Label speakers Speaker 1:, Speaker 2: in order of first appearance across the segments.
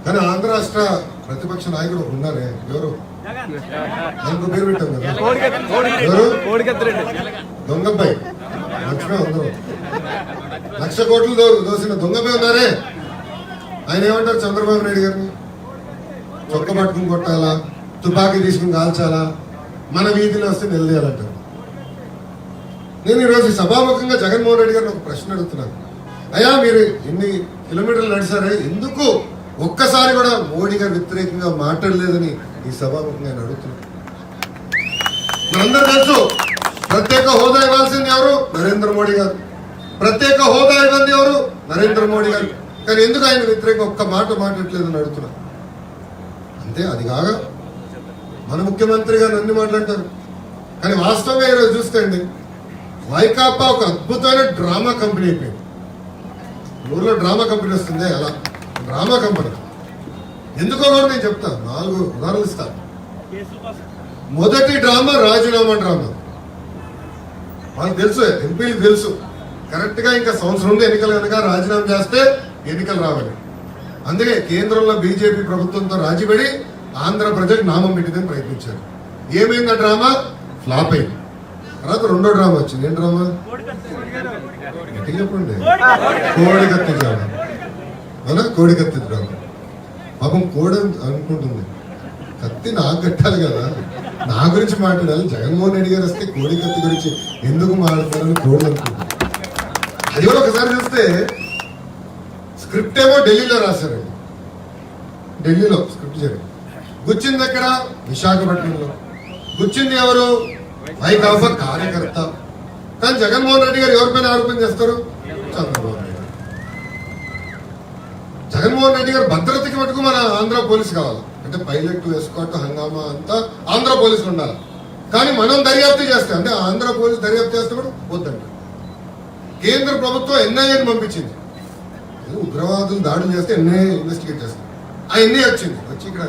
Speaker 1: కానీ ఆంధ్ర రాష్ట్ర ప్రతిపక్ష నాయకుడు ఉన్నారే, ఎవరు ఆయనకు పేరు పెట్టాం కదా, దొంగపై లక్ష్మే ఉందో 1,00,000 కోట్లు దోసిన దొంగపై ఉన్నారే. ఆయన ఏమంటారు చంద్రబాబు నాయుడు గారిని? చొక్క పట్టుకుని కొట్టాలా, తుపాకీ తీసుకుని కాల్చాలా, మన వీధిలో వస్తే నిలదీయాలంటారు. నేను ఈరోజు సభాముఖంగా జగన్మోహన్ రెడ్డి గారిని ఒక ప్రశ్న అడుగుతున్నాను. అయ్యా మీరు ఎన్ని కిలోమీటర్లు నడిచారే, ఎందుకు ఒక్కసారి కూడా మోడీ గారు వ్యతిరేకంగా మాట్లాడలేదని ఈ సభాముఖంగా నేను అడుగుతున్నాను. మనందరూ తెలుసు ప్రత్యేక హోదా ఇవ్వాల్సింది ఎవరు? నరేంద్ర మోడీ గారు. ప్రత్యేక హోదా ఇవ్వండి ఎవరు? నరేంద్ర మోడీ గారు. కానీ ఎందుకు ఆయన వ్యతిరేకంగా ఒక్క మాట మాట్లాడలేదని అడుగుతున్నాను. అంతే, అది కాగా మన ముఖ్యమంత్రి గారు అన్ని మాట్లాడతారు. కానీ వాస్తవంగా ఈరోజు చూస్తే అండి, వైకాపా ఒక అద్భుతమైన డ్రామా కంపెనీ అయిపోయింది. ఊళ్ళో డ్రామా కంపెనీ వస్తుంది, అలా డ్రామా కంపెనీ. ఎందుకో కూడా నేను చెప్తాను, 4 ఉదాహరణలు ఇస్తాను. మొదటి డ్రామా రాజీనామా డ్రామా. వాళ్ళకి తెలుసు, ఎంపీలకు తెలుసు కరెక్ట్ గా ఇంకా సంవత్సరం ఉంది ఎన్నికలు, కనుక రాజీనామా చేస్తే ఎన్నికలు రావాలి. అందుకే కేంద్రంలో బీజేపీ ప్రభుత్వంతో రాజీపడి ఆంధ్ర ప్రజలకు నామం పెట్టిందని ప్రయత్నించారు. ఏమైంది? ఆ డ్రామా ఫ్లాప్ అయింది. తర్వాత రెండో డ్రామా వచ్చింది. ఏం డ్రామా? గట్టిగా చెప్పండి. కోడికత్తి డ్రామా. అవునా? కోడికత్తి డ్రామా. పాపం కోడి అనుకుంటుంది, కత్తి నాకు కట్టాలి కదా, నా గురించి మాట్లాడాలి. జగన్మోహన్ రెడ్డి గారు వస్తే కోడికత్తి గురించి ఎందుకు మాట్లాడతారని కోడి అనుకుంటుంది. అది కూడా ఒకసారి చూస్తే స్క్రిప్ట్ ఏమో ఢిల్లీలో రాశారండి. ఢిల్లీలో స్క్రిప్ట్ జరిగింది. గుచ్చింది ఎక్కడ? విశాఖపట్నంలో. గుచ్చింది ఎవరు? వైకాపా కార్యకర్త. కానీ జగన్మోహన్ రెడ్డి గారు ఎవరిపైన ఆరోపణ చేస్తారు? చంద్రబాబు నాయుడు. జగన్మోహన్ రెడ్డి గారు భద్రతకి మటుకు మన ఆంధ్ర పోలీసు కావాలి. అంటే పైలట్, ఎస్కాట్, హంగామా అంతా ఆంధ్ర పోలీసులు ఉండాలి. కానీ మనం దర్యాప్తు చేస్తే, అంటే ఆంధ్ర పోలీసు దర్యాప్తు చేస్తే కూడా వద్దంట. కేంద్ర ప్రభుత్వం ఎన్ఐఏని పంపించింది. ఉగ్రవాదులు దాడులు చేస్తే ఎన్ఐఏ ఇన్వెస్టిగేట్ చేస్తారు. ఆ ఎన్ఐఏ వచ్చింది, వచ్చి ఇక్కడ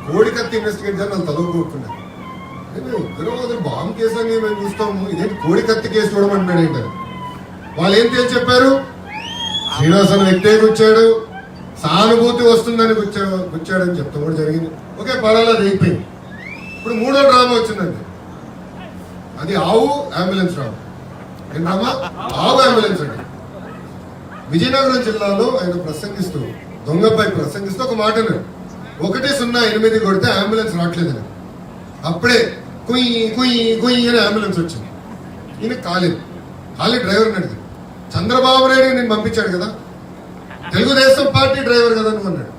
Speaker 1: కోడికత్తి ఇన్వెస్టిగేట్ చేయాలని వాళ్ళు తలవు కొట్టుకున్నారు. ఉగ్రవాదులు బాంబు కేసు అని మేము చూస్తాము, ఇదేంటి కోడికత్తి కేసు చూడమంటున్నాడు ఏంటని. వాళ్ళు ఏం తేల్చి చెప్పారు? శ్రీనివాస్ అనే వ్యక్తే గుచ్చాడు, సానుభూతి వస్తుందని గుచ్చాడని చెప్తాం కూడా జరిగింది. ఓకే, పర్వాలేదు, అయిపోయింది. ఇప్పుడు మూడో డ్రామా వచ్చిందండి. అది ఆవు అంబులెన్స్ డ్రామా. ఏం డ్రామా? ఆవు అంబులెన్స్ అండి. విజయనగరం జిల్లాలో ఆయన ప్రసంగిస్తూ, దొంగపై ప్రసంగిస్తూ ఒక మాట అన్నాడు, 108 కొడితే అంబులెన్స్ రావట్లేదని. అప్పుడే కుయ్యి కుయ్యి కుయ్యి అని అంబులెన్స్ వచ్చింది. ఈయన కాలేదు డ్రైవర్ని అడిగాడు. చంద్రబాబు నాయుడు నేను పంపించాడు కదా, తెలుగుదేశం పార్టీ డ్రైవర్ కదా నువ్వు అన్నాడు.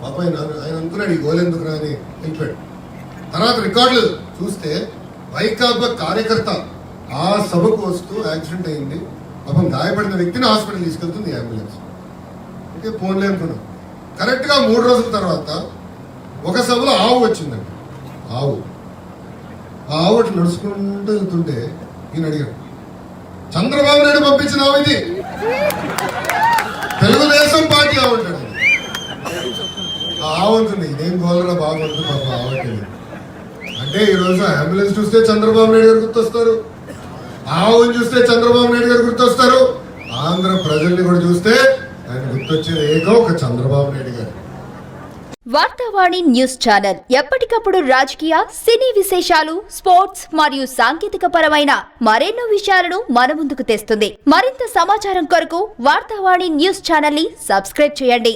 Speaker 1: పాప ఆయన అనుకున్నాడు ఈ గోలెందుకురా అని వెళ్ళిపోయాడు. తర్వాత రికార్డులు చూస్తే వైకాపా కార్యకర్త ఆ సభకు వస్తూ యాక్సిడెంట్ అయింది, పాపం గాయపడిన వ్యక్తిని హాస్పిటల్ తీసుకెళ్తుంది ఈ అంబులెన్స్. ఓకే, ఫోన్లే అనుకున్నాం. కరెక్ట్ గా 3 రోజుల తర్వాత ఒక సభలో ఆవు వచ్చిందండి. ఆవు నడుచుకుంటూ వెళ్తుంటే ఈయన అడిగాడు, చంద్రబాబు నాయుడు పంపించిన ఆవు ఇది, తెలుగుదేశం పార్టీ ఆవు అంటాడు. ఆవు ఉంటుంది, ఇదేం గోలరా బాగుంటుంది పాప ఆవుకి. అంటే ఈరోజు అంబులెన్స్ చూస్తే చంద్రబాబు నాయుడు గారు గుర్తొస్తారు, ఆవుని చూస్తే చంద్రబాబు నాయుడు గారు గుర్తొస్తారు, ఆంధ్ర ప్రజల్ని కూడా చూస్తే ఆయన గుర్తొచ్చేది ఒక చంద్రబాబు నాయుడు గారు.
Speaker 2: వార్తావాణి న్యూస్ ఛానల్ ఎప్పటికప్పుడు రాజకీయ, సినీ విశేషాలు, స్పోర్ట్స్ మరియు సాంకేతిక పరమైన మరెన్నో విషయాలను మన ముందుకు తెస్తుంది. మరింత సమాచారం కొరకు వార్తావాణి న్యూస్ ఛానల్ ని సబ్స్క్రైబ్ చేయండి.